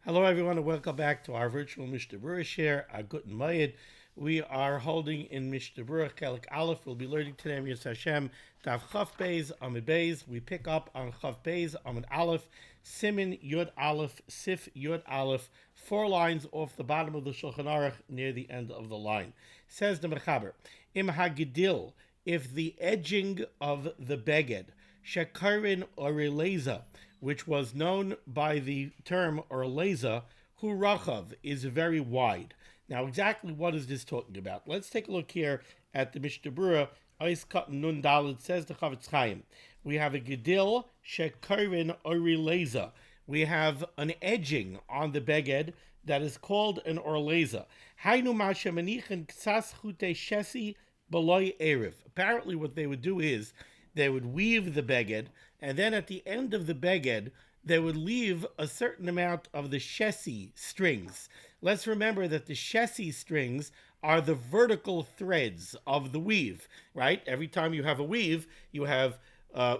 Hello, everyone, and welcome back to our virtual Mishnah Berurah share, our Guten Mayed. We are holding in Mishnah Berurah, Chelik Aleph. We'll be learning today, Yis Hashem, Tav Chaf Beis, Amid Beis. We pick up on Chaf Beis, Amid Aleph, Siman, Yud Aleph, Sif, Yud Aleph, 4 lines off the bottom of the Shulchan Aruch near the end of the line. Says the Mechaber, Im HaGedil, if the edging of the beged, Shekarin or Releza, which was known by the term Orleza, hu rachav, is very wide. Now, exactly what is this talking about? Let's take a look here at the Mishnah Berurah. Ois Katan Nun Daled says the Chavetz Chaim. We have a gedil shekarin orleza. We have an edging on the beged that is called an orleza. Hainu masha manichin ksas chute shesi beloy erev. Apparently, what they would do is they would weave the beged, and then at the end of the beged, they would leave a certain amount of the shesi strings. Let's remember that the shesi strings are the vertical threads of the weave, right? Every time you have a weave, you have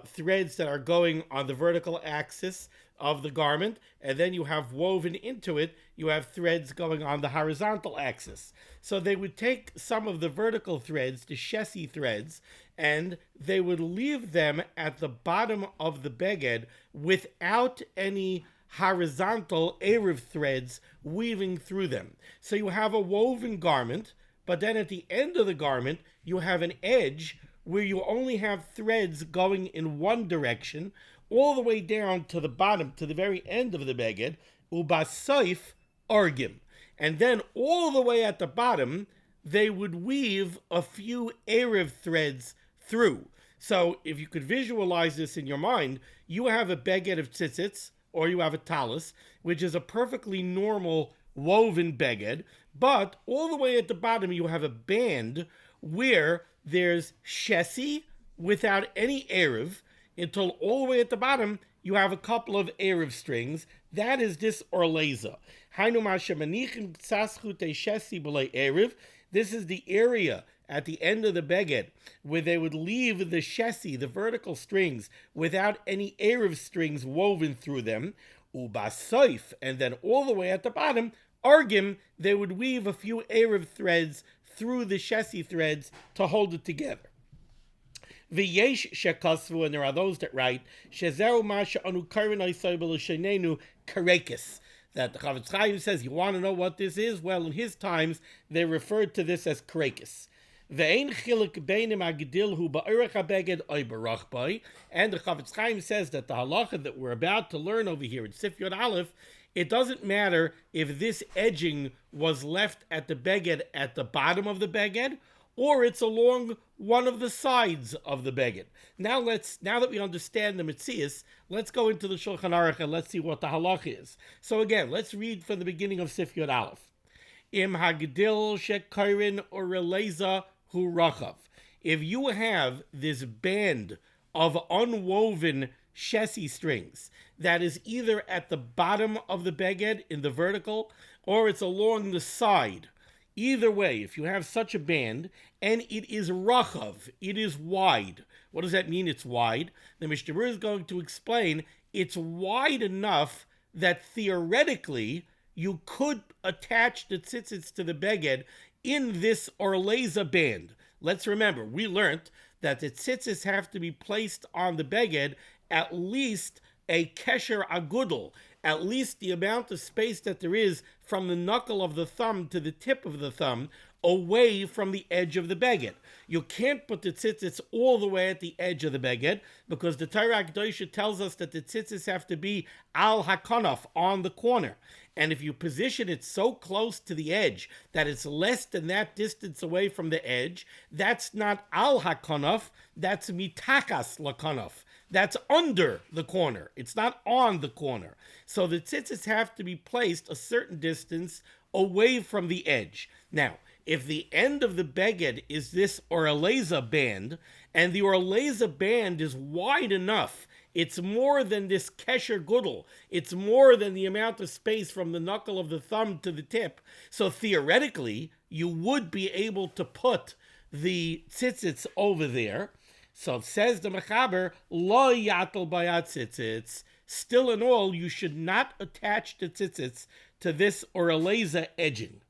threads that are going on the vertical axis of the garment, and then you have woven into it, you have threads going on the horizontal axis. So they would take some of the vertical threads, the shesi threads, and they would leave them at the bottom of the beged without any horizontal erev threads weaving through them. So you have a woven garment, but then at the end of the garment, you have an edge where you only have threads going in one direction, all the way down to the bottom, to the very end of the beged, ubasoif orgim. And then all the way at the bottom, they would weave a few erev threads through. So if you could visualize this in your mind, you have a beged of tzitzis, or you have a talis, which is a perfectly normal woven beged, but all the way at the bottom you have a band where there's shesi without any erev, until all the way at the bottom you have a couple of erev strings. That is this orleza. This is the area at the end of the beged where they would leave the shesi, the vertical strings, without any erev strings woven through them. Ubasoif, and then all the way at the bottom, argim, they would weave a few erev threads through the shesi threads to hold it together. V'yesh shekasvu, and there are those that write shezeru masha anu karin oisaybel shenenu karekis. That the Chavetz Chaim says, you want to know what this is? Well, in his times, they referred to this as karekis. Ve'ein chilik beinim agedil hu ba'orach habeged oy barach boy. And the Chavetz Chaim says that the halacha that we're about to learn over here in Sif Yod Aleph, it doesn't matter if this edging was left at the beged at the bottom of the beged, or it's along one of the sides of the beged. Now that we understand the Metzias, let's go into the Shulchan Aruch and let's see what the halach is. So again, let's read from the beginning of Sif Yod Aleph. Im hagedil shekairin or releza hu rachav. If you have this band of unwoven shesi strings that is either at the bottom of the beged in the vertical, or it's along the side, either way, if you have such a band, and it is rachav, it is wide. What does that mean, it's wide? The Mishnah Berurah is going to explain it's wide enough that theoretically you could attach the tzitzis to the beged in this orleza band. Let's remember, we learned that the tzitzis have to be placed on the beged at least a kesher agudel, at least the amount of space that there is from the knuckle of the thumb to the tip of the thumb away from the edge of the beged. You can't put the tzitzis all the way at the edge of the beged because the Torah Dirshu tells us that the tzitzis have to be al hakanaf, on the corner. And if you position it so close to the edge that it's less than that distance away from the edge, that's not al hakanaf, that's mitakas lakanaf. That's under the corner. It's not on the corner. So the tzitzis have to be placed a certain distance away from the edge. Now, if the end of the beged is this orleza band, and the orleza band is wide enough, it's more than this kesher gudel, it's more than the amount of space from the knuckle of the thumb to the tip, so theoretically, you would be able to put the tzitzits over there. So it says the Mechaber, lo yatel bayat tzitzits, still in all, you should not attach the tzitzis to this oreleza edging.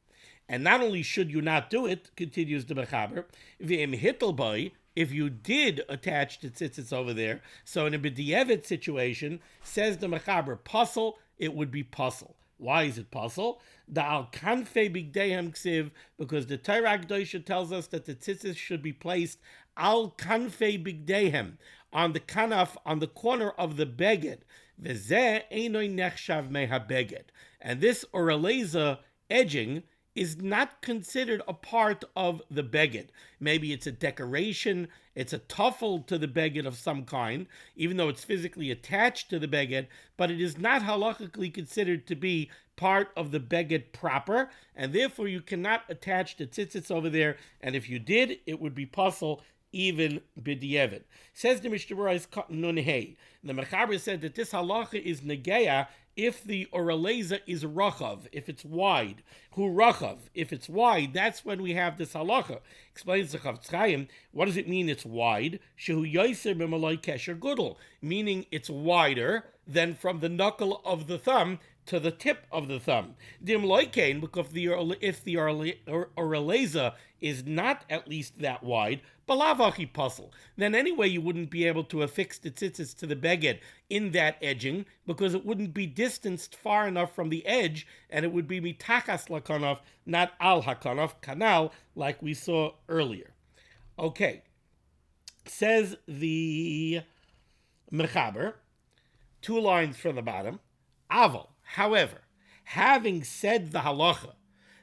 And not only should you not do it, continues the Mechaber, v'im hittelboy, if you did attach the tzitzis over there, so in a b'di'evet situation, says the Mechaber, puzzle, it would be puzzle. Why is it puzzle? The al kanfei bigdehem ksiv, because the Torah Kedosha tells us that the tzitzis should be placed al kanfei bigdehem, on the kanaf, on the corner of the beged. V'zeh einoi nechshav meha beged. And this oreleza edging is not considered a part of the beged. Maybe it's a decoration, it's a tuffle to the beged of some kind, even though it's physically attached to the beged, but it is not halachically considered to be part of the beged proper, and therefore you cannot attach the tzitzis over there, and if you did, it would be puzzle, even b'di'evet. Says the Mishnah Berurah nun hey. The Mechaber said that this halacha is negeya if the oreleza is rachav, if it's wide. Hu rachav, if it's wide, that's when we have this halacha. Explains the Chafetz Chaim, what does it mean it's wide? Shehu yoser b'maloi kesher gudel, meaning it's wider than from the knuckle of the thumb to the tip of the thumb. Dim loikein, because if the oreleza is not at least that wide, balavachi puzzle, then anyway you wouldn't be able to affix the tzitzis to the beged in that edging, because it wouldn't be distanced far enough from the edge, and it would be mitachas lakanaf, not al hakanaf, kanal, like we saw earlier. Okay, says the Mechaber, 2 lines from the bottom, aval. However, having said the halacha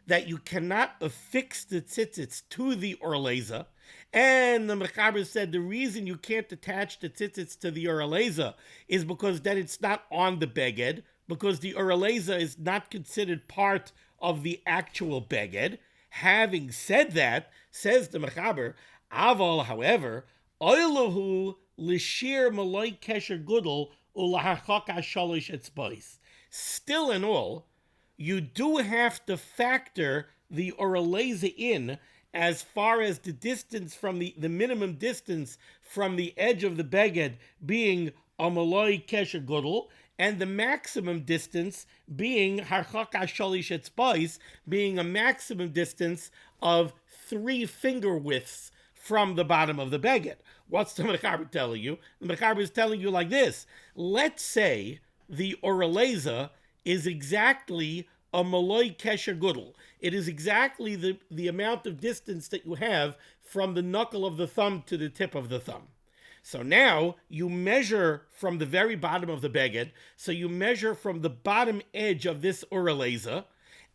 that you cannot affix the tzitzits to the oreleza, and the Mechaber said the reason you can't attach the tzitzits to the oreleza is because then it's not on the beged, because the oreleza is not considered part of the actual beged. Having said that, says the Mechaber, aval, however, oilahu l'shir maloi kesher gudel ulahachak shalish etzbais. Still in all, you do have to factor the oreleza in as far as the distance from the minimum distance from the edge of the beged being a maloi kesher gudel, and the maximum distance being harchak shalish etzbais, being a maximum distance of 3 finger widths from the bottom of the beged. What's the Mechaber telling you? The Mechaber is telling you like this. Let's say the oreleza is exactly a maloi kesher gudel. It is exactly the amount of distance that you have from the knuckle of the thumb to the tip of the thumb. So now you measure from the very bottom of the beged, so you measure from the bottom edge of this oreleza,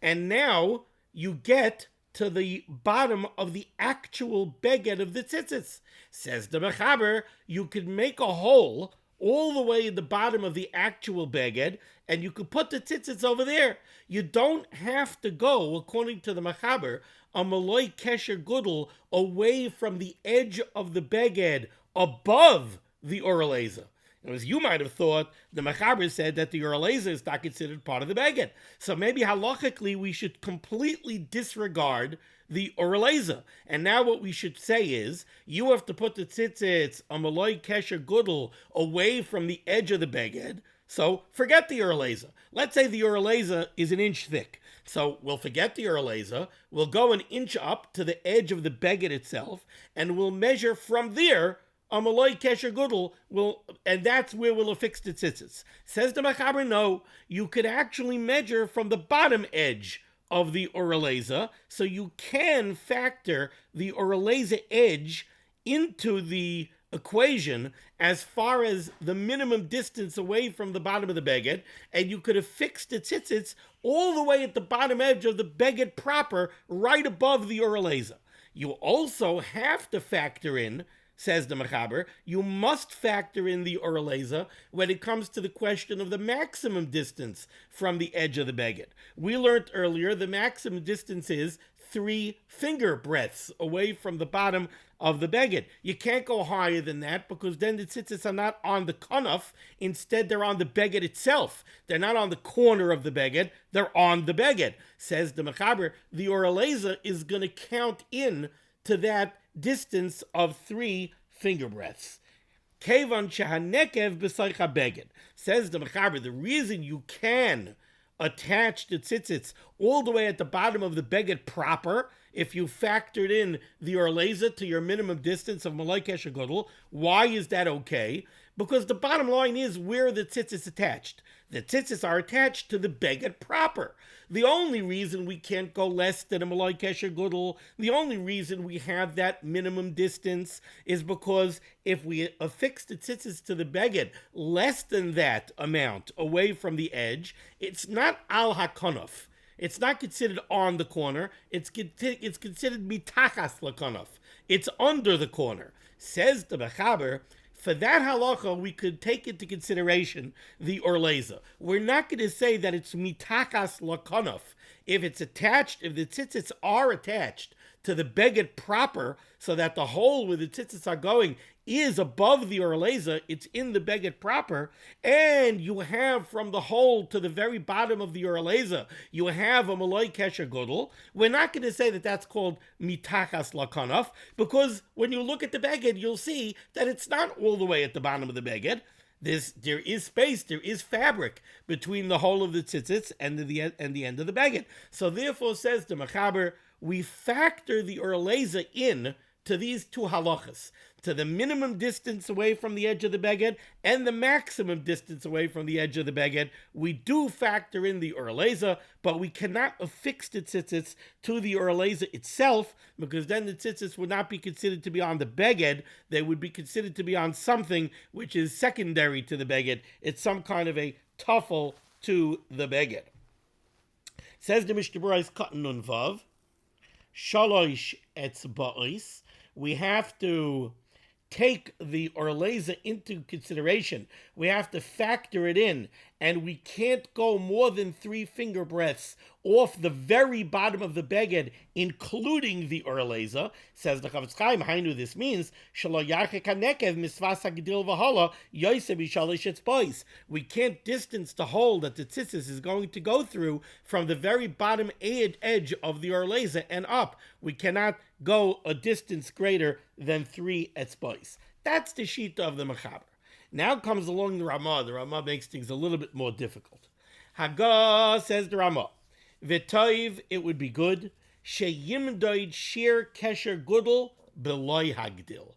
and now you get to the bottom of the actual beged of the tzitzis. Says the Mechaber, you could make a hole all the way at the bottom of the actual beged, and you could put the tzitzits over there. You don't have to go, according to the Mechaber, a maloi kesher gudel away from the edge of the beged above the oreleza. As you might have thought, the Mechaber said that the oreleza is not considered part of the beged. So maybe halachically we should completely disregard the oreleza. And now what we should say is, you have to put the tzitzits, a maloi kesher gudel, away from the edge of the beged. So forget the oreleza. Let's say the oreleza is 1 inch thick. So we'll forget the oreleza, we'll go 1 inch up to the edge of the beged itself, and we'll measure from there a maloi kesher gudel, and that's where we'll affix the tzitzis. Says the Mechaber, no, you could actually measure from the bottom edge of the oreleza, so you can factor the oreleza edge into the equation as far as the minimum distance away from the bottom of the beged, and you could affix the tzitzits all the way at the bottom edge of the beged proper, right above the oreleza. You also have to factor in, says the Mechaber, you must factor in the oreleza when it comes to the question of the maximum distance from the edge of the beged. We learned earlier the maximum distance is 3 finger breadths away from the bottom of the beged. You can't go higher than that, because then the tzitzis are not on the kanaf. Instead, they're on the beged itself. They're not on the corner of the beged. They're on the beged. Says the Mechaber, the oreleza is going to count in to that distance of 3 finger breadths. Kevan shehanekev b'soich beged. Says the Mechaber, the reason you can attach the tzitzis all the way at the bottom of the beged proper, if you factored in the orleza to your minimum distance of malay kesher gadol, why is that okay? Because the bottom line is where the tzitzis attached. The tzitzis are attached to the beged proper. The only reason we can't go less than a malay kesher gadol, the only reason we have that minimum distance is because if we affix the tzitzis to the beged less than that amount away from the edge, it's not al hakonof. It's not considered on the corner. It's considered mitachas lakonof. It's under the corner. Says the Mechaber, for that halacha, we could take into consideration the orleza. We're not going to say that it's mitachas lakonof. If it's attached, if the tzitzits are attached to the beged proper, so that the hole where the tzitzits are going is above the orleza, it's in the beged proper, and you have from the hole to the very bottom of the orleza, you have a malay kesher gadol. We're not going to say that that's called mitachas lakonof, because when you look at the beged, you'll see that it's not all the way at the bottom of the beged. There is space, there is fabric between the hole of the tzitzits and the end of the beged. So therefore, says the Mechaber, we factor the orleza in to these two halachas, to the minimum distance away from the edge of the beged and the maximum distance away from the edge of the beged. We do factor in the orleza, but we cannot affix the tzitzits to the orleza itself, because then the tzitzits would not be considered to be on the beged. They would be considered to be on something which is secondary to the beged. It's some kind of a tuffle to the beged. Says the Mishnah Berurah Katan Nun Vav, Shalosh etzba'os. We have to take the orleza into consideration. We have to factor it in, and we can't go more than 3 finger breadths off the very bottom of the beged, including the orleza. Says the Chavetz Chaim, Hainu, this means shelo yarchek hanekev misvas hagdil v'hala yoseh b'shalosh etzba'os. We can't distance the hole that the tzitzis is going to go through from the very bottom edge of the orleza and up. We cannot go a distance greater than 3 etzba'os. That's the shita of the Mechaber. Now comes along the Ramah. The Ramah makes things a little bit more difficult. Haga, says the Ramah, v'toiv, it would be good, sheyimdoid shir kesher gudel beloy hagdil,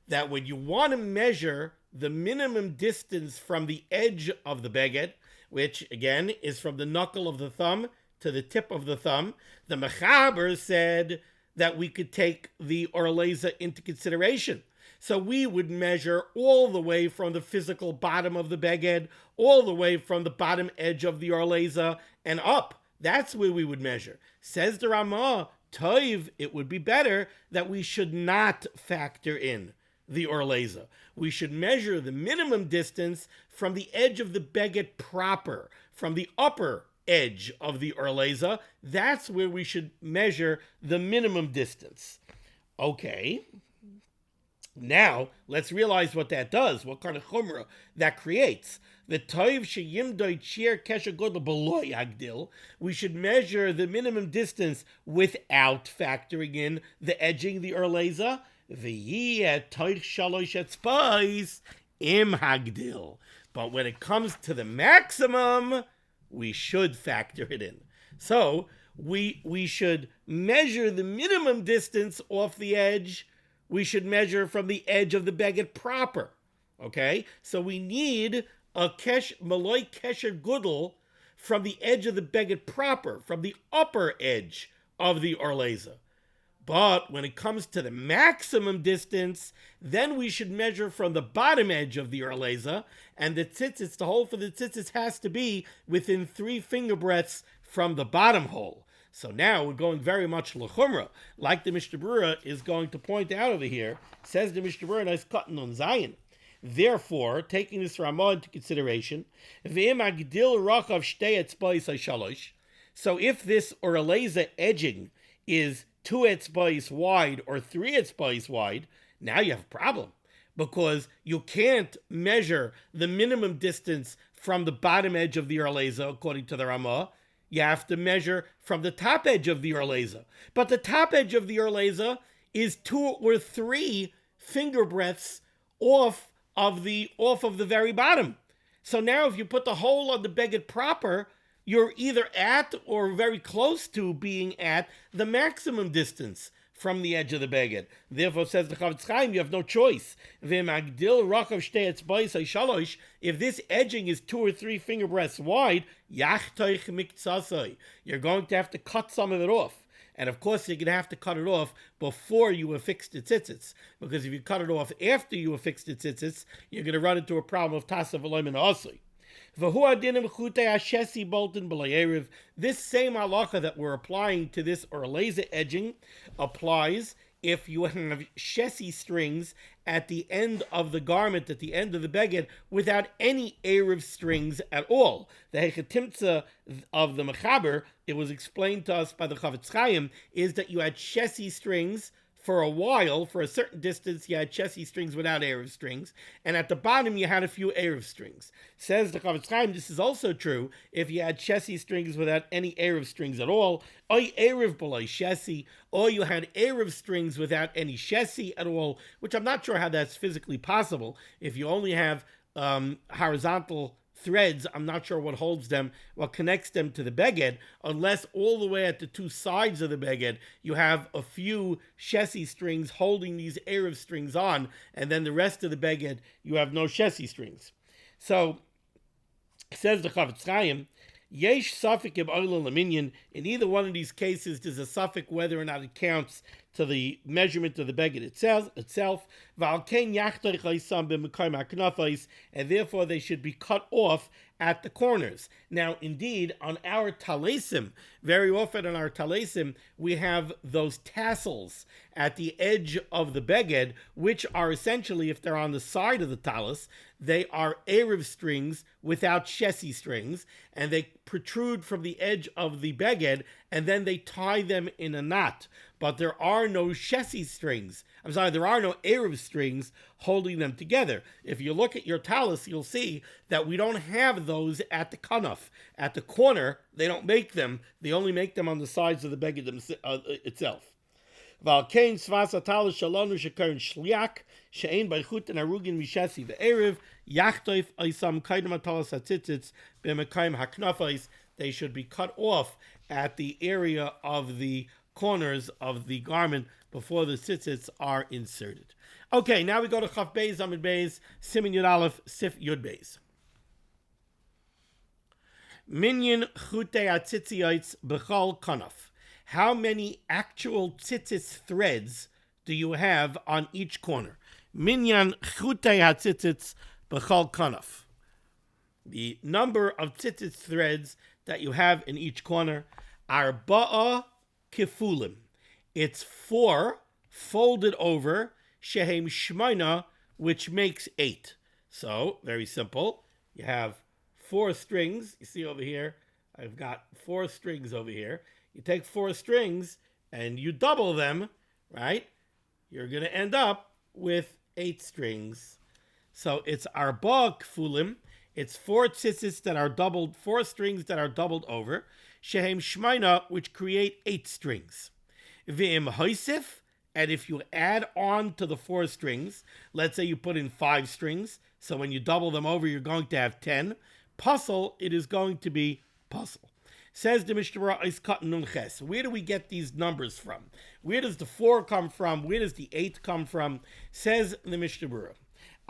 that when you want to measure the minimum distance from the edge of the beged, which again is from the knuckle of the thumb to the tip of the thumb, the Mechaber said that we could take the orleza into consideration. So we would measure all the way from the physical bottom of the beged, all the way from the bottom edge of the orleza and up. That's where we would measure. Says the Ramah, Toiv, it would be better that we should not factor in the orleza. We should measure the minimum distance from the edge of the beged proper, from the upper edge of the orleza. That's where we should measure the minimum distance. Okay. Now, let's realize what that does, what kind of chumrah that creates. The toiv sheyimdoid shir kesher gadol beloy hagdil, we should measure the minimum distance without factoring in the edging, the orleza. V'yeh toich shalosh etzba'os im hagdil. But when it comes to the maximum, we should factor it in. So, we should measure the minimum distance off the edge. We should measure from the edge of the beged proper. Okay? So we need a malay kesher gudel from the edge of the beged proper, from the upper edge of the orleza. But when it comes to the maximum distance, then we should measure from the bottom edge of the orleza, and the tzitzis, the hole for the tzitzis has to be within 3 finger breadths from the bottom hole. So now we're going very much l'chumrah, like the Mishnah Berurah is going to point out over here. Says the Mishnah Berurah, nice cotton on Zion. Therefore, taking this Ramah into consideration, v'im hagdil rachav shtei etzba'os shalosh. So if this orleza edging is 2 etzba'os wide or 3 etzba'os wide, now you have a problem, because you can't measure the minimum distance from the bottom edge of the orleza, according to the Ramah. You have to measure from the top edge of the orleza. But the top edge of the orleza is 2 or 3 finger breadths off off of the very bottom. So now if you put the hole on the beged proper, you're either at or very close to being at the maximum distance from the edge of the beged. Therefore, says the Chavetz Chaim, you have no choice. If this edging is 2 or 3 finger breadths wide, you're going to have to cut some of it off. And of course, you're going to have to cut it off before you affix the tzitzis. Because if you cut it off after you affix the tzitzis, you're going to run into a problem of tasa v'loim and asli. This same halacha that we're applying to this or laser edging applies if you have shesi strings at the end of the garment, at the end of the beged, without any erev strings at all. The hechetimtza of the mechaber, it was explained to us by the Chavetz Chaim, is that you had shesi strings for a while, for a certain distance, you had shesi strings without erev strings, and at the bottom you had a few erev strings. Says the Chavetz Chaim, this is also true if you had shesi strings without any erev strings at all, or erev b'loi shesi, or you had erev strings without any shesi at all, which I'm not sure how that's physically possible. If you only have horizontal threads, I'm not sure what holds them, what connects them to the beged, unless all the way at the 2 sides of the beged, you have a few shesi strings holding these erev strings on, and then the rest of the beged, you have no shesi strings. So, says the Chavetz Chaim, yesh safek im oila leminyan. In either one of these cases, there's a suffix whether or not it counts to the measurement of the beged itself. And therefore they should be cut off at the corners. Now, indeed, on our talesim, very often on our talesim, we have those tassels at the edge of the beged, which are essentially, if they're on the side of the talis, they are erev strings without shesi strings, and they protrude from the edge of the beged, and then they tie them in a knot. But there are no shesi strings. There are no erev strings holding them together. If you look at your talis, you'll see that we don't have those at the kanaf. At the corner, they don't make them. They only make them on the sides of the beged itself. Valkein svasa talis shalonu shekarin shliak she'ein b'chut and arugin mishesi ve'erev yachtoif oisam kaidem atalas hatzitzitz b'mekayim haknafais. They should be cut off at the area of the corners of the garment before the tzitzits are inserted. Okay, now we go to Chaf Beis Amid Beis Siman Yud Aleph Sif Yud Beis. Minyan chutei atzitziyaitz b'chol kanaf. How many actual tzitzis threads do you have on each corner? Minyan chutei hatzitzits b'chol kanaf. The number of tzitzis threads that you have in each corner are arba'a kifulim. It's 4 folded over, shehem shmaina, which makes 8. So, very simple. You have 4 strings. You see over here, I've got 4 strings over here. You take 4 strings and you double them, right? You're going to end up with 8 strings. So, it's arba'a kifulim. It's 4 tzitzis that are doubled, 4 strings that are doubled over, shehem shmaina, which create 8 strings. V'im hoisif, and if you add on to the 4 strings, let's say you put in 5 strings, so when you double them over, you're going to have 10. Puzzle, it is going to be puzzle. Says the Mishnah Berurah, is cut nun ches. Where do we get these numbers from? Where does the 4 come from? Where does the 8 come from? Says the Mishnah Berurah.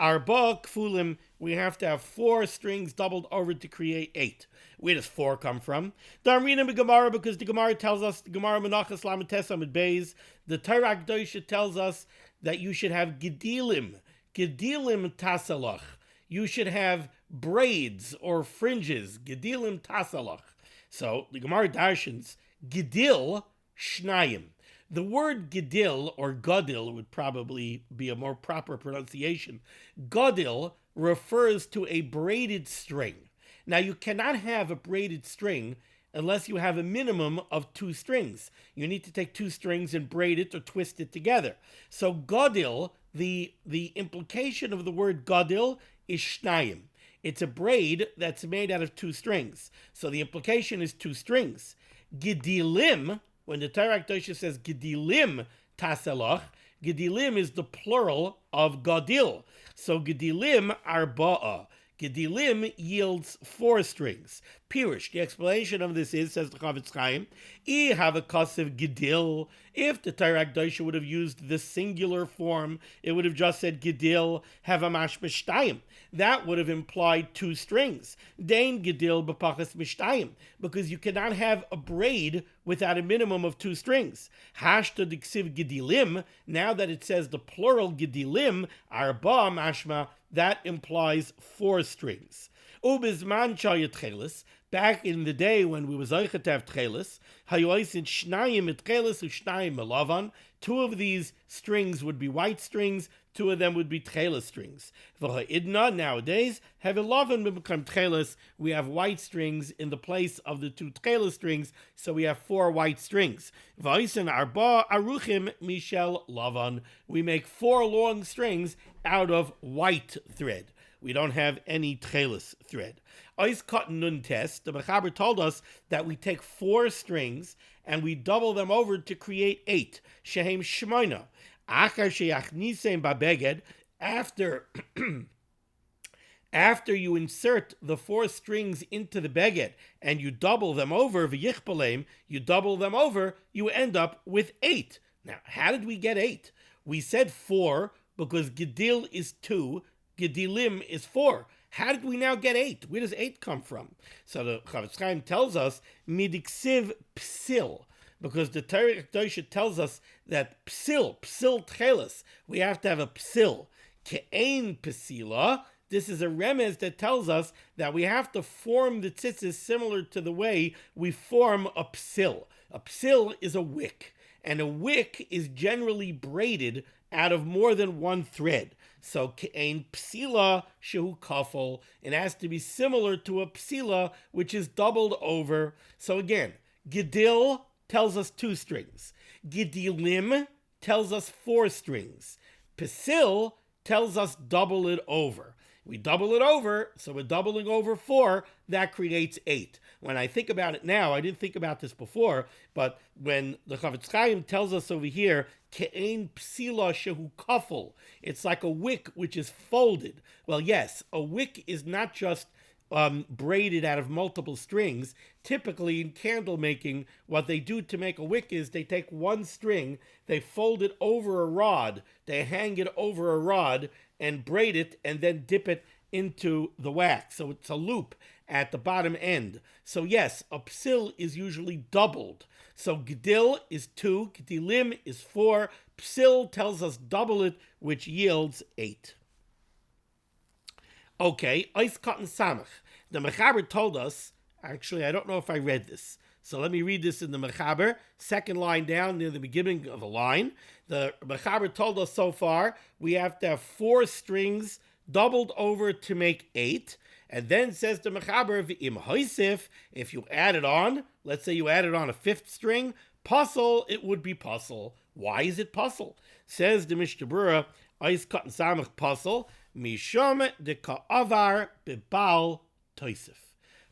Arba kfulim, we have to have 4 strings doubled over to create 8. Where does 4 come from? Darmina b'Gemara, because the Gemara tells us, the Gemara Menachas Lametes Amid Beis, the Torah Kedosha tells us that you should have gedilim tasalach. You should have braids or fringes, gedilim tasalach. So the Gemara darshans gedil shnayim. The word gedil or gadil would probably be a more proper pronunciation. Gadil refers to a braided string. Now, you cannot have a braided string unless you have a minimum of 2 strings. You need to take 2 strings and braid it or twist it together. So gadil, the implication of the word gadil is shnayim. It's a braid that's made out of 2 strings. So the implication is 2 strings. Gedilim, when the Torah Kedosha says gedilim tasalach, Gedilim is the plural of gadil. So gedilim arba'a. Gedilim yields 4 strings. Pirush, the explanation of this is, says the Chavetz Chaim, I have a kasev gedil. If the Torah Dirshu would have used the singular form, it would have just said gedil have a mash mishtayim. That would have implied 2 strings. Dain gedil b'pachas mishtayim, because you cannot have a braid without a minimum of 2 strings. Hashta diksiv gedilim, now that it says the plural gedilim, arba mashma, that implies 4 strings. Ubizman chayet chelis, back in the day when we was zoichet to have tchelis, hayoisin shnayim et tchelis u'shnayim melavan. 2 of these strings would be white strings, 2 of them would be tchelis strings. V'ha'idna, nowadays, have 11 become tchelis. We have white strings in the place of the 2 tchelis strings, so we have 4 white strings. V'ha'isen arba aruchim mishel lavan. We make 4 long strings out of white thread. We don't have any tchelis thread. Ois cotton nun test, the Mechaber told us that we take 4 strings and we double them over to create 8. Shehem shmoina. Achar sheyachnisem babeged, after you insert the 4 strings into the beged and you double them over, v'yichpalem, you double them over, you end up with 8. Now, how did we get 8? We said 4 because gedil is 2, gedilim is 4. How did we now get 8? Where does 8 come from? So the Chavetz Chaim tells us, midiksiv psil, because the Torah tells us that psil tchelis, we have to have a psil. Ke'ein psila, this is a remez that tells us that we have to form the tzitzis similar to the way we form a psil. A psil is a wick, and a wick is generally braided out of more than 1 thread. So ke'ein psila shehu kafel, it has to be similar to a psila, which is doubled over. So again, gedil tells us 2 strings. Gedilim tells us 4 strings. Psil tells us double it over. We double it over, so we're doubling over 4, that creates 8. When I think about it now, I didn't think about this before, but when the Chavetz Chaim tells us over here, ke'ein psila shehu kafel, it's like a wick which is folded. Well, yes, a wick is not just braided out of multiple strings. Typically in candle making, what they do to make a wick is they take 1 string, they fold it over a rod, they hang it over a rod and braid it and then dip it into the wax. So it's a loop at the bottom end. So yes, a psil is usually doubled. So gedil is 2, gedilim is 4, psil tells us double it, which yields 8. Okay, Ois Cotton Samach. The Mechaber told us, actually, I don't know if I read this. So let me read this in the Mechaber, 2nd line down near the beginning of the line. The Mechaber told us so far, we have to have 4 strings doubled over to make 8. And then says the Mechaber, v'im hoisif, if you add it on, let's say you added on a 5th string, puzzle, it would be puzzle. Why is it puzzle? Says the Mishnah Berurah, Ois Cotton Samach puzzle, mishom de ka'avar bebal toisif.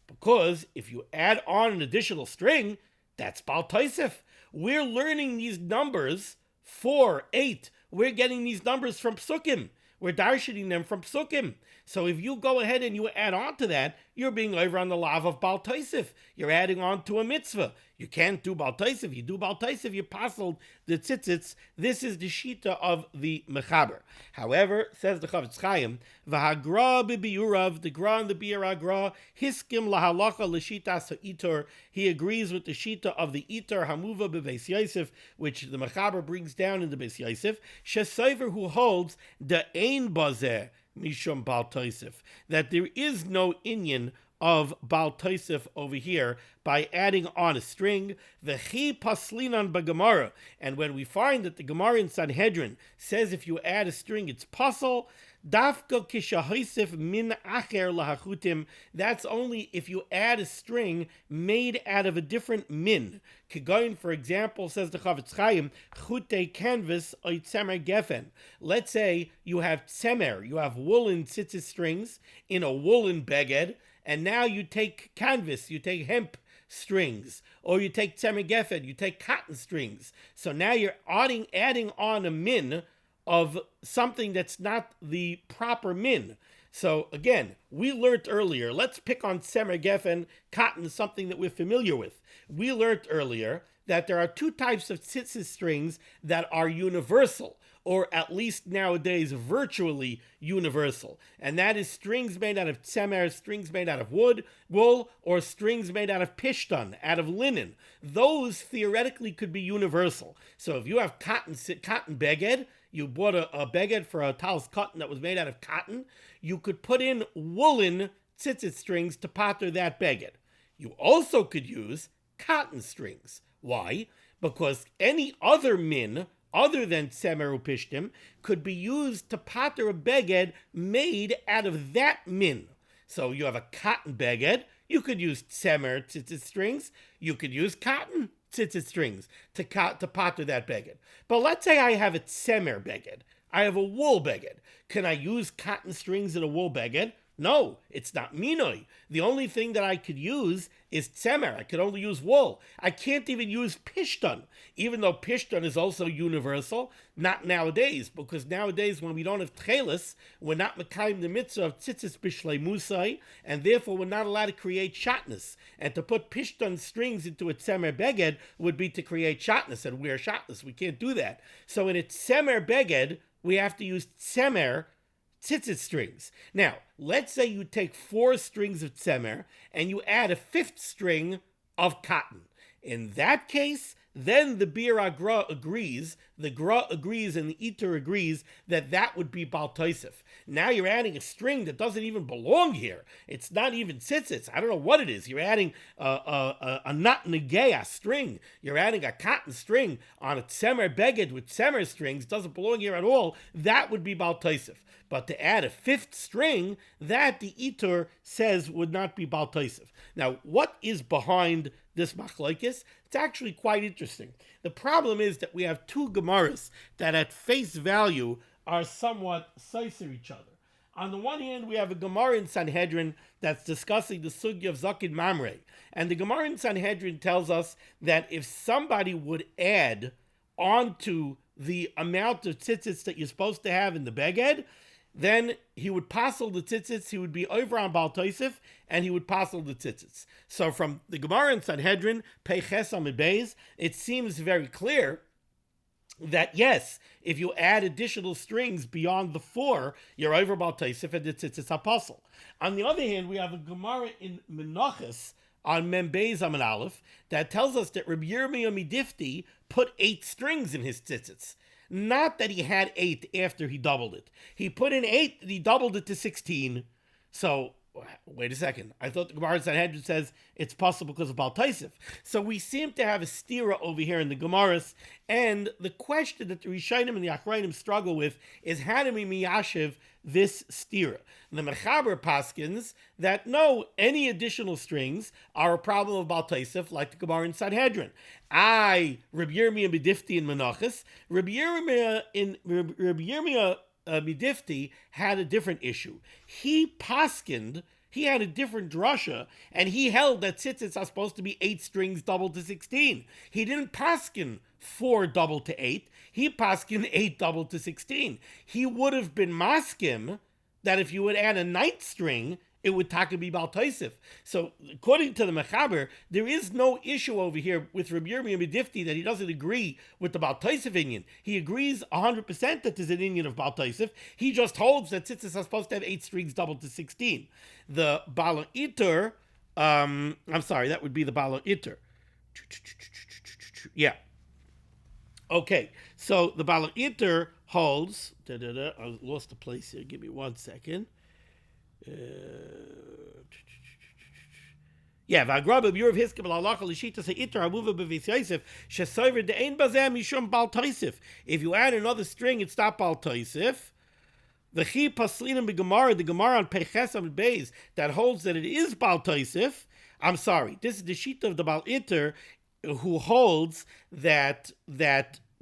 Because if you add on an additional string, that's bal toisif. We're learning these numbers, 4, 8. We're getting these numbers from psukim. We're darshaning them from psukim. So if you go ahead and you add on to that, you're being over on the lav of Bal Taisif. You're adding on to a mitzvah. You can't do Bal Taisif. You do Bal Taisif, you passed the tzitzis. This is the shita of the Mechaber. However, says the Chavetz Chaim, v'hagra b'biyurav, the gra and the biyur hagra, hiskim lahalacha l'shita ha'iter. He agrees with the shita of the iter hamuva b'beis Yosef, which the Mechaber brings down in the Beis Yosef. Shesover, who holds the ein bazeh mishum Bal Taisif, that there is no inyan of Bal Taisif over here by adding on a string, the chi paslinan b'Gemara, and when we find that the Gemara in Sanhedrin says if you add a string it's pasul, dafka kishahisif min acher lahachutim, that's only if you add a string made out of a different min. Kigoyin, for example, says the Chavetz Chaim, chute canvas oy tzemer gefen. Let's say you have tzemer, you have woolen tzitzis strings in a woolen beged, and now you take canvas, you take hemp strings, or you take tzemer gefen, you take cotton strings. So now you're adding on a min of something that's not the proper min. So again, we learned earlier, let's pick on tzemer gefen, cotton, something that we're familiar with. We learned earlier that there are two types of tzitzis strings that are universal, or at least nowadays virtually universal. And that is strings made out of tzemer, strings made out of wool, or strings made out of pishtan, out of linen. Those theoretically could be universal. So if you have cotton beged, you bought a beged for a talis cotton that was made out of cotton, you could put in woolen tzitzit strings to pater that beged. You also could use cotton strings. Why? Because any other min other than tzemer upishtim could be used to pater a beged made out of that min. So you have a cotton beged, you could use tzemer tzitzit strings, you could use cotton tzitzit strings to pater that beged. But let's say I have a tzemer beged, I have a wool beged. Can I use cotton strings in a wool beged? No, it's not minoi. The only thing that I could use is tzemer. I could only use wool. I can't even use pishtan, even though pishtan is also universal. Not nowadays, because nowadays when we don't have tchelis, we're not mekayim the mitzvah of tzitzis bishlei musai, and therefore we're not allowed to create shatnez. And to put pishtan strings into a tzemer beged would be to create shatnez, and we're shatnez. We can't do that. So in a tzemer beged, we have to use tzemer tzitzit strings. Now, let's say you take 4 strings of tzemer and you add a 5th string of cotton. In that case, then the Berurah agrees, the Gra agrees, and the Itur agrees that would be Bal Tosef. Now you're adding a string that doesn't even belong here. It's not even tzitzits. I don't know what it is. You're adding a not negea string. You're adding a cotton string on a tzemer beged with tzemer strings. Doesn't belong here at all. That would be Bal Tosef. But to add a 5th string, that the Itur says would not be Bal Tosef. Now, what is behind this machlokes? It's actually quite interesting. The problem is that we have 2 Gemaras that at face value are somewhat sicer each other. On the one hand, we have a Gemara in Sanhedrin that's discussing the sugya of Zakin Mamre. And the Gemara in Sanhedrin tells us that if somebody would add onto the amount of tzitzits that you're supposed to have in the beged, then he would passel the tzitzits, he would be over on Bal Tosef, and he would passel the tzitzits. So from the Gemara in Sanhedrin, Peiches Amid Beis, it seems very clear that yes, if you add additional strings beyond the 4, you're over Bal Tosef and the tzitzits apostle. On the other hand, we have a Gemara in Menachos on Mem Beis Amid Aleph that tells us that Rabbi Yirmiyah Midifti put 8 strings in his tzitzits. Not that he had 8 after he doubled it. He put in 8 and he doubled it to 16. So, wait a second. I thought the Gemara in Sanhedrin says it's possible because of Bal Tosef. So we seem to have a stira over here in the Gemaras. And the question that the Rishonim and the Achrayim struggle with is how do we miyashiv this stira? The Mechaber paskins that no, any additional strings are a problem of Bal Tosef, like the Gemara in Sanhedrin. Rabbi Yirmiyah Midifti in Menachos. Rabbi Yirmiyah Midifti had a different issue. He paskined, he had a different drasha, and he held that tzitzits are supposed to be 8 strings doubled to 16. He didn't paskin 4 doubled to 8. He paskin 8 doubled to 16. He would have been maskim that if you would add a 9th string, it would taka be Bal Tosef. So, according to the Mechaber, there is no issue over here with Rabbi Yirmiyah Midifti that he doesn't agree with the Bal Tosef inyan. He agrees 100% that there's an inyan of Bal Tosef. He just holds that tzitzis are supposed to have 8 strings doubled to 16. The Bala Itur, I'm sorry, that would be the Bala Itur. Yeah. Okay, so the Bala Itur holds, I lost the place here, give me 1 second. V'agrab b'yurav hiskim l'alacha l'shita se'itar amuva b'vis Yosef shesover de'ein bazeh mishum Bal Tosef. If you add another string, it's not Bal Tosef. V'chi paslinim b'gemara, the Gemara on Peiches Amid Beis that holds that it is Bal Tosef. I'm sorry, this is the shita of the Bal Itur who holds that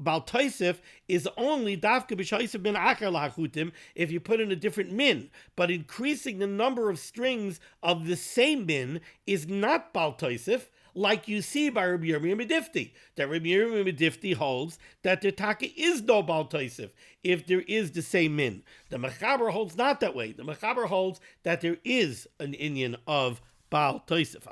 Bal Tosef is only Dafka B'Shaisef Min Achar L'Hachutim if you put in a different min. But increasing the number of strings of the same min is not Bal Tosef, like you see by Rabbi Yirmiyah Medifti. That Rabbi Yirmiyah Medifti holds that the taka is no Bal Tosef if there is the same min. The Mechaber holds not that way. The Mechaber holds that there is an inyan of Baal Tosef.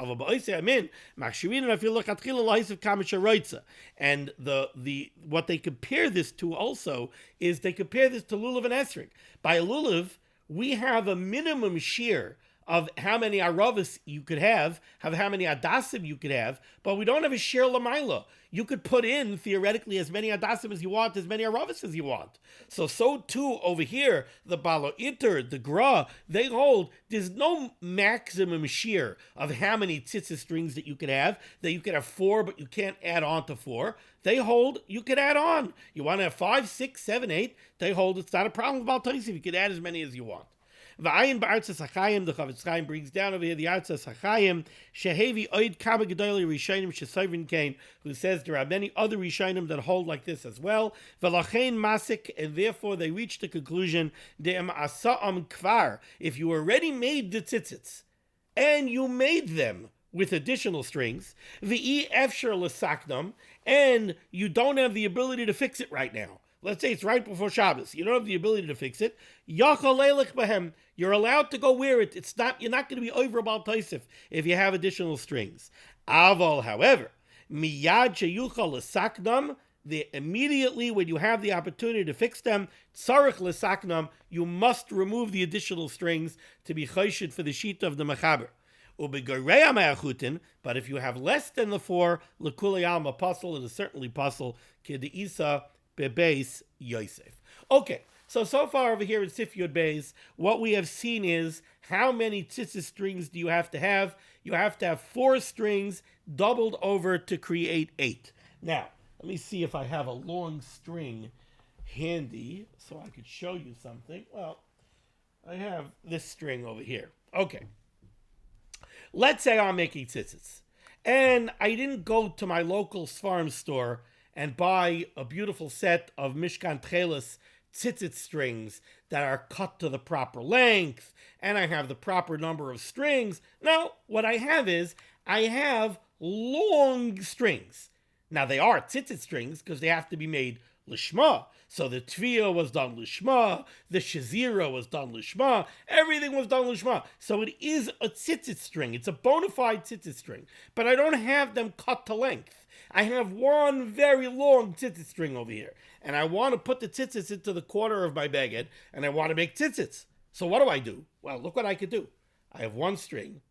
And the what they compare this to also is they compare this to lulav and esrog. By a lulav, we have a minimum shear of how many aravas you could have how many adasim you could have, but we don't have a shear lamaila. You could put in, theoretically, as many adasim as you want, as many aravas as you want. So too, over here, the Balo Inter, the Gra, they hold there's no maximum shear of how many tzitzis strings that you could have 4, but you can't add on to 4. They hold you could add on. You want to have 5, 6, 7, 8, they hold it's not a problem about Tosef. You could add as many as you want. V'ayin ba'artzas hachayim, the Chavetz Chaim brings down over here the artzas hachayim, shehevi oid kama gedolei rishonim shesovrin kain, who says there are many other rishonim that hold like this as well. V'lachein masik, and therefore they reach the conclusion, de'em asa'am kvar, if you already made the tzitzits, and you made them with additional strings, v'i efshar l'saknam, and you don't have the ability to fix it right now. Let's say it's right before Shabbos. You don't have the ability to fix it. Yachal leilech bahem. You're allowed to go wear it. You're not going to be over Bal Tosef if you have additional strings. Aval, however, miyad sheyuchal l'saknam, immediately when you have the opportunity to fix them, tzarich l'saknam, you must remove the additional strings to be choshed for the sheet of the mechaber. But if you have less than the 4, l'kulei alma pasul, it is certainly pasul, k'de'isa bebeis Yosef. Okay, so far over here in Sif Yud Beis, what we have seen is how many tzitzis strings do you have to have? You have to have 4 strings doubled over to create 8. Now, let me see if I have a long string handy so I could show you something. Well, I have this string over here. Okay. Let's say I'm making tzitzis, and I didn't go to my local farm store and buy a beautiful set of Mishkan Tchelis tzitzit strings that are cut to the proper length, and I have the proper number of strings. No, what I have long strings. Now, they are tzitzit strings because they have to be made lishma. So the tviyah was done lishma, the shazira was done lishma, everything was done lishma. So it is a tzitzit string. It's a bona fide tzitzit string. But I don't have them cut to length. I have one very long tzitzit string over here. And I want to put the tzitzits into the corner of my baguette, and I want to make tzitzits. So what do? Well, look what I could do. I have one string.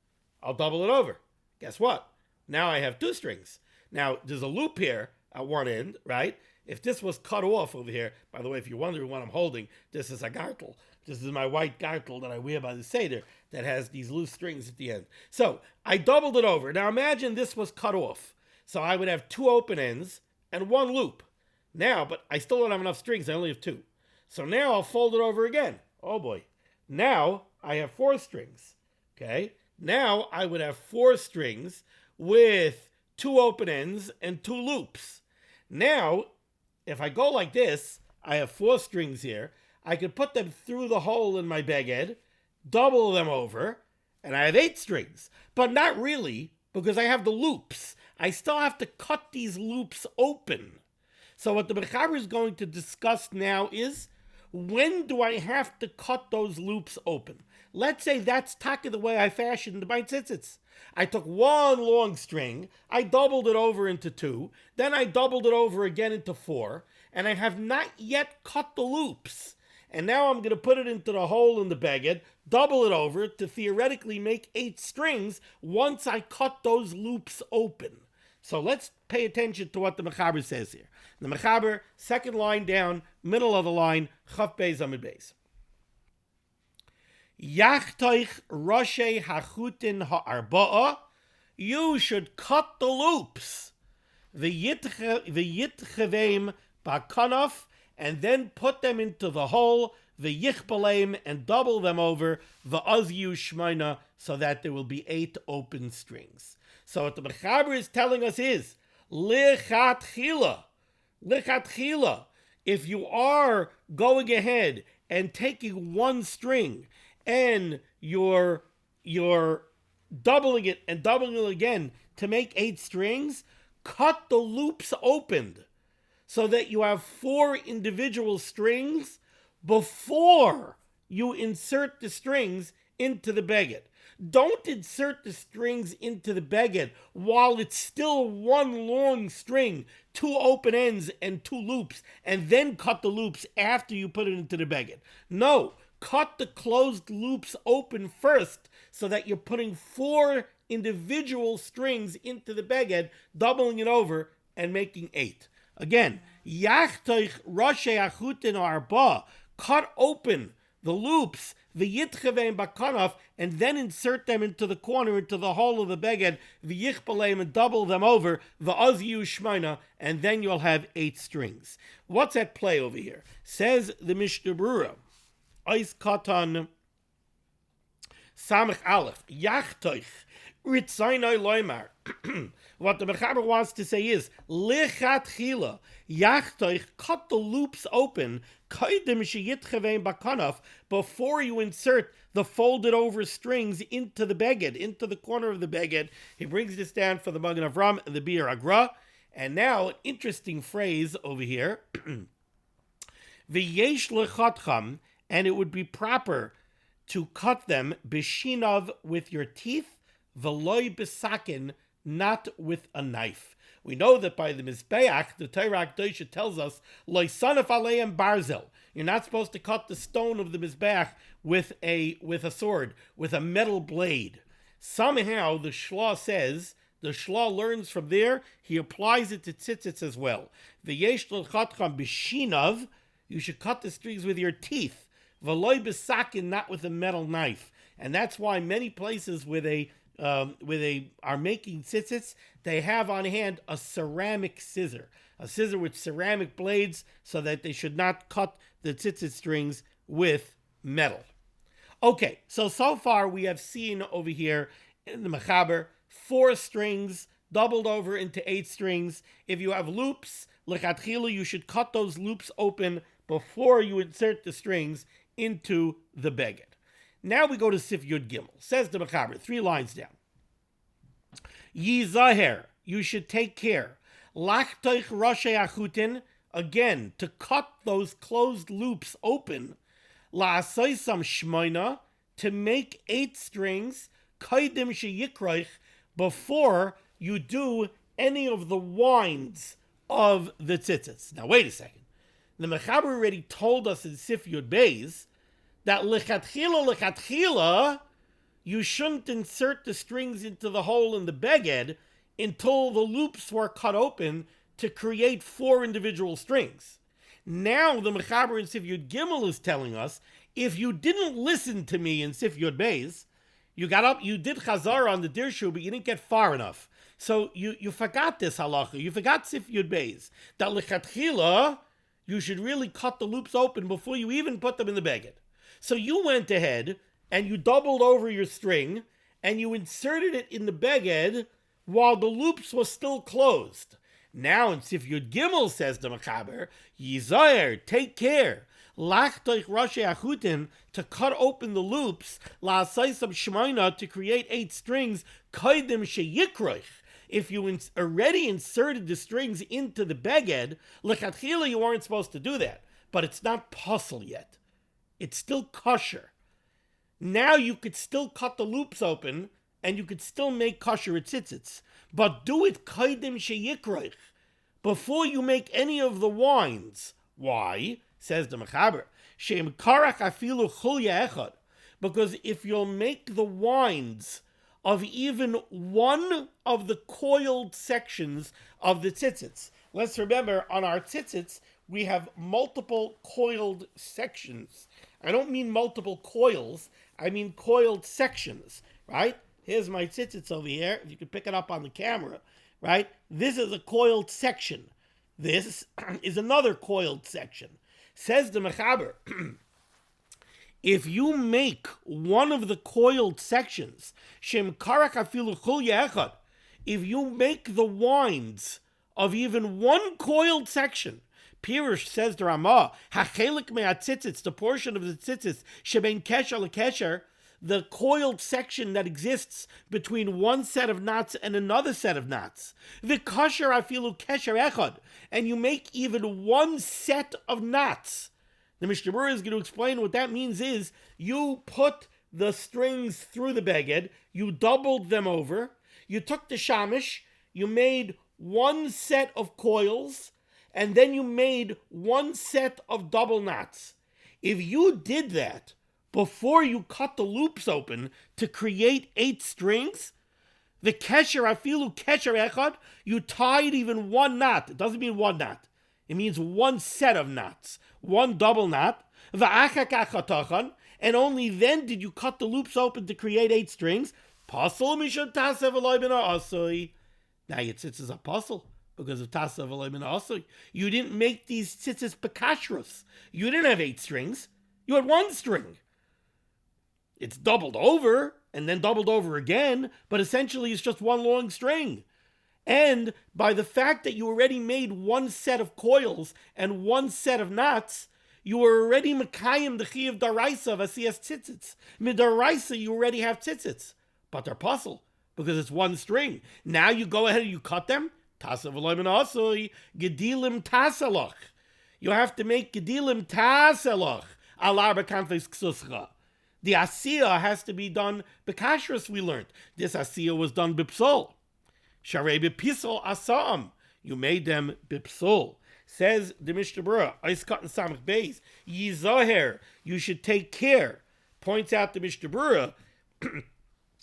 I'll double it over. Guess what? Now I have 2 strings. Now, there's a loop here at one end, right? If this was cut off over here, by the way, if you're wondering what I'm holding, this is a gartel. This is my white gartel that I wear by the Seder that has these loose strings at the end. So I doubled it over. Now imagine this was cut off. So I would have 2 open ends and 1 loop. Now, but I still don't have enough strings. I only have 2. So now I'll fold it over again. Oh boy. Now I have 4 strings. Okay. Now I would have 4 strings with 2 open ends and 2 loops. Now, if I go like this, I have 4 strings here. I could put them through the hole in my baguette, double them over, and I have 8 strings. But not really, because I have the loops. I still have to cut these loops open. So what the Mechaber is going to discuss now is, when do I have to cut those loops open? Let's say that's taka the way I fashioned my tzitzits. I took 1 long string, I doubled it over into 2, then I doubled it over again into 4, and I have not yet cut the loops. And now I'm going to put it into the hole in the baguette, double it over to theoretically make 8 strings once I cut those loops open. So let's pay attention to what the Mechaber says here. The Mechaber, second line down, middle of the line, Chaf Beis Amud Beis. Yachtoich Roshei Hachutin Ha'arba'a, you should cut the loops. V'yitcheveim ba'kanaf, and then put them into the hole, v'yichbaleim, and double them over, v'azyu shmeina, so that there will be 8 open strings. So what the Mechaber is telling us is, lechatchila, lichatchila, if you are going ahead and taking one string and you're doubling it and doubling it again to make 8 strings, cut the loops open so that you have 4 individual strings before you insert the strings into the beged. Don't insert the strings into the beged while it's still one long string, 2 open ends and 2 loops, and then cut the loops after you put it into the beged. No, cut the closed loops open first so that you're putting 4 individual strings into the beged, doubling it over and making 8. Again, yachtoich roshe achutin arba, cut open the loops, v'yitchevein bakanaf, and then insert them into the corner, into the hole of the beged, v'yichbaleim, and double them over, v'oz yu shmaina, and then you'll have 8 strings. What's at play over here? Says the Mishnah Berurah, Ois Katan Samech Aleph, Yachtoich, Ritzainoi Loimar. What the Mechaber wants to say is, Lichatchila, Yachtoich, cut the loops open, Kaidem Sheyitchevein Bakanaf, before you insert the folded over strings into the beged, into the corner of the beged. He brings this down for the Magen Avram and the Bir Agra. And now, an interesting phrase over here. V'yesh lechatcham, and it would be proper to cut them b'shinav, with your teeth, v'loy b'sakin, not with a knife. We know that by the Mizbeach, the Torah Kedoshah tells us, loy sanaf aleim barzel. You're not supposed to cut the stone of the Mizbeach with a sword, with a metal blade. Somehow the Shlah says, the Shlah learns from there, he applies it to tzitzis as well. V'yesh lechatcham b'shinav, you should cut the strings with your teeth. V'loy b'sakin, not with a metal knife. And that's why many places where they are making tzitzis, they have on hand a ceramic scissor. A scissor with ceramic blades so that they should not cut the tzitzit strings with metal. Okay, so far we have seen over here in the Mechaber 4 strings doubled over into 8 strings. If you have loops, lechatchila, you should cut those loops open before you insert the strings into the beged. Now we go to Sif Yud Gimel. Says the Mechaber, 3 lines down. Yizaher, you should take care. Lachtoich roshe achutin, again, to cut those closed loops open. La'asoisam shmoina, to make 8 strings. Kaidim sheyikroich, before you do any of the winds of the tzitzis. Now wait a second. The Mechaber already told us in Sif Yud Beis that lechatchila, you shouldn't insert the strings into the hole in the beged until the loops were cut open to create 4 individual strings. Now the Mechaber in Sif Yud Gimel is telling us, if you didn't listen to me in Sif Yud Beis, you got up, you did chazara on the Dirshu, but you didn't get far enough. So you forgot this halacha. You forgot Sif Yud Beis. That lechatchila, you should really cut the loops open before you even put them in the beged. So you went ahead and you doubled over your string and you inserted it in the beged while the loops were still closed. Now in Sif Yud Gimel, says the Mechaber, Yizayer, take care. Lachtoich roshe achutin, to cut open the loops, la'asaisam shmoina, to create 8 strings, kaidim sheyikroich. If you already inserted the strings into the beged, lechatchila, you weren't supposed to do that. But it's not puzzle yet. It's still kosher. Now you could still cut the loops open, and you could still make kosher tzitzits. But do it kaidim sheyikroich, before you make any of the wines. Why? Says the Mechaber, Shem karach afilu chulya echad, because if you'll make the winds of even one of the coiled sections of the tzitzits. Let's remember, on our tzitzits, we have multiple coiled sections. I don't mean multiple coils, I mean coiled sections, right? Here's my tzitzits over here, if you can pick it up on the camera, right? This is a coiled section. This is another coiled section. Says the Mechaber, if you make one of the coiled sections, Shem karach afilu chulya echad, if you make the winds of even one coiled section. Pirush, says the Ramah, hachelik me'atzitzis, the portion of the tzitzis, shebein kesher lekesher, the coiled section that exists between one set of knots and another set of knots. The kasher afilu kesher echad, and you make even one set of knots. The Mishnah Berurah is going to explain what that means is, you put the strings through the beged, you doubled them over, you took the shamish, you made one set of coils, and then you made one set of double knots. If you did that before you cut the loops open to create 8 strings, the kesher afilu kesher echad, you tied even one knot. It doesn't mean one knot. It means one set of knots, one double knot. And only then did you cut the loops open to create 8 strings. Now your tzitzis are puzzle because of tasa v'loy min asui. You didn't make these tzitzis bekashrus. You didn't have 8 strings. You had 1 string. It's doubled over and then doubled over again, but essentially it's just one long string. And by the fact that you already made one set of coils and one set of knots, you were already mekayim the chi of daraisa of asiyas tzitzits. Midaraisa, you already have tzitzits, but they're puzzle because it's one string. Now you go ahead and you cut them. Tasa v'loy min asui, gedilim tasalach. You have to make gedilim tasalach. Alar b'kanfes ksuscha. The asiyah has to be done bekashrus, we learned. This asiyah was done bipsol. Sharei b'pisol asam. You made them bipsol. Says the Mishnah Berurah, Eiskat and Samach Beis, Yizoher, you should take care. Points out the Mishnah Berurah,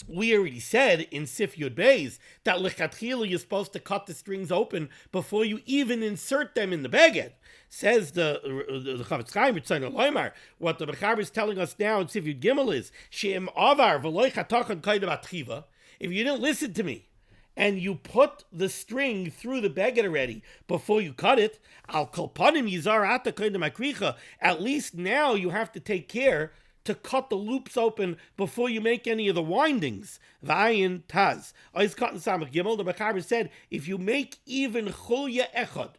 we already said in Sif Yud Beis that lechatchila you're supposed to cut the strings open before you even insert them in the beged. Says the Chavetz Chaim, what the Mechaber is telling us now in Sif Yud Gimel is, She'im avar v'loy chatachan kaidem atchiva, if you didn't listen to me, and you put the string through the beged already before you cut it, al kolpanim yizar ata kaidem akricha, at least now you have to take care to cut the loops open before you make any of the windings. Vayin taz. Ois cut and samach gimel, the Mechaber said, if you make even chulya echad,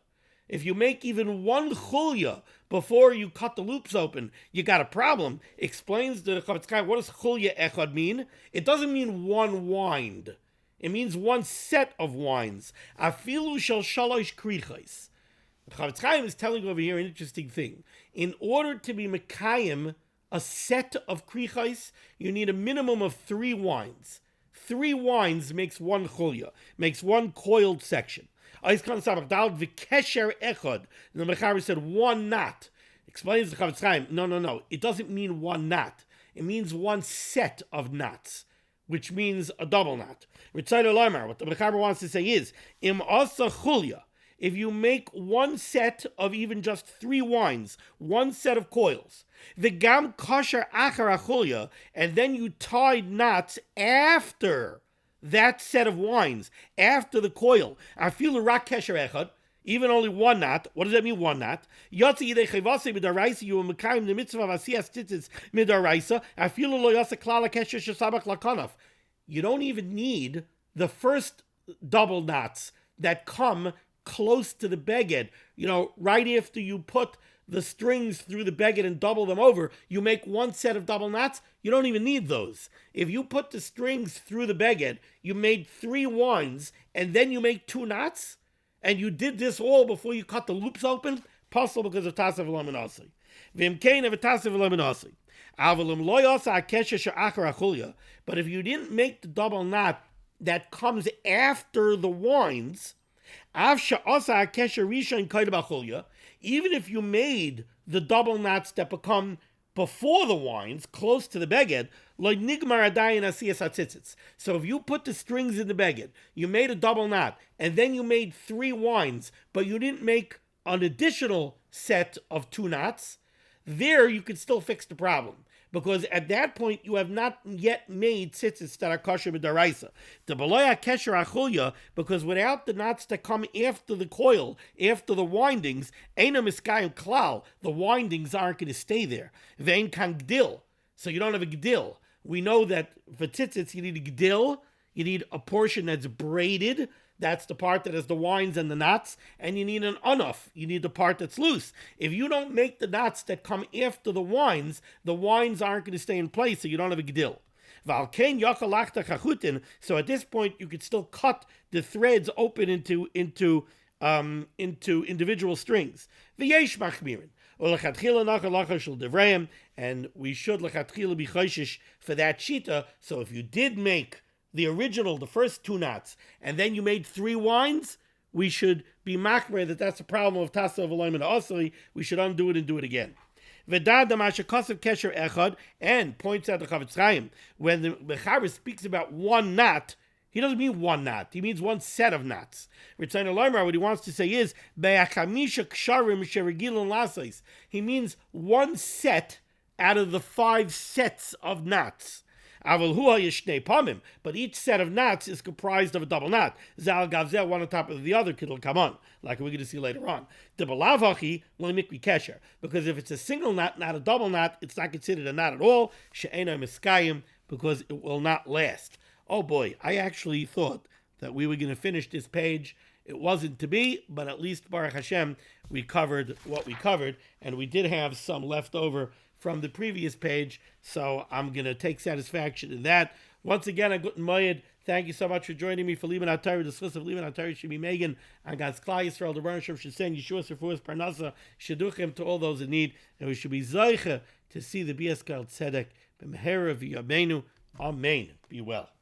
if you make even one chulya before you cut the loops open, you got a problem. Explains the Chavetz Chaim, what does chulya echad mean? It doesn't mean one wind. It means one set of winds. Afilu shel shalosh krichos. Chavetz Chaim is telling over here an interesting thing. In order to be mekayim a set of krichos, you need a minimum of 3 winds. 3 winds makes one chulya, makes one coiled section. The Mechaber said 1 knot. Explains the Chavetz Chaim, no. It doesn't mean 1 knot. It means 1 set of knots, which means a double knot. What the Mechaber wants to say is, im asa chulya, if you make 1 set of even just 3 winds, 1 set of coils, the gam kosher achar achulya, and then you tied knots after that set of winds, after the coil, afilu rak kesher echad, even only 1 knot. What does that mean, 1 knot? Yotzi yidei chayvase midaraisa, you will mekayim the mitzvah of asiyas tzitzis midaraisa, afilu lo yasa klala kesher shesabach lakanaf. You don't even need the first double knots that come close to the beged. Right after you put the strings through the beged and double them over, you make 1 set of double knots. You don't even need those. If you put the strings through the beged, you made 3 winds, and then you make 2 knots, and you did this all before you cut the loops open, possible because of tasav v'lo min asui. V'imkein of tasav v'lo min asui. But if you didn't make the double knot that comes after the winds, even if you made the double knots that become before the winds, close to the beged, so if you put the strings in the beged, you made a double knot, and then you made 3 winds, but you didn't make an additional set of 2 knots, there you could still fix the problem. Because at that point, you have not yet made tzitzis that are kosher b'daraisa. The beloya kesher achulya, because without the knots that come after the coil, after the windings, eina miskayim klal, the windings aren't going to stay there. Vein kan gdil, so you don't have a gdil. We know that for tzitzis, you need a gdil, you need a portion that's braided, That's the part that has the wines and the knots, and you need an unoff. You need the part that's loose. If you don't make the knots that come after the wines aren't going to stay in place, so you don't have a gedil. So at this point, you could still cut the threads open into individual strings. V'yesh machmirin. And we should lechatchila be choishish for that shita. So if you did make the first 2 knots, and then you made 3 wines, we should be machmer that's a problem of tasa of aloim and asli. We should undo it and do it again. And points out the Chavetz Chaim, when the Mechaber speaks about 1 knot, he doesn't mean 1 knot. He means 1 set of knots. What he wants to say is, he means 1 set out of the 5 sets of knots. But each set of knots is comprised of a double knot. Zal gavzel, one on top of the other, kit'll come on, like we're going to see later on. Because if it's a single knot, not a double knot, it's not considered a knot at all. Because it will not last. Oh boy, I actually thought that we were going to finish this page. It wasn't to be, but at least Baruch Hashem, we covered what we covered, and we did have some left over from the previous page, so I'm going to take satisfaction in that. Once again, a Guten Moed. Thank you so much for joining me for limud HaTorah. The schus of limud HaTorah should be Megan and God's Klal Yisrael. The Baruch should send Yeshua Serfuas Parnasa Shaduchem to all those in need, and we should be Zoicha to see the Bias Kal Tzedek B'Mehera V'Yameinu. Amen. Be well.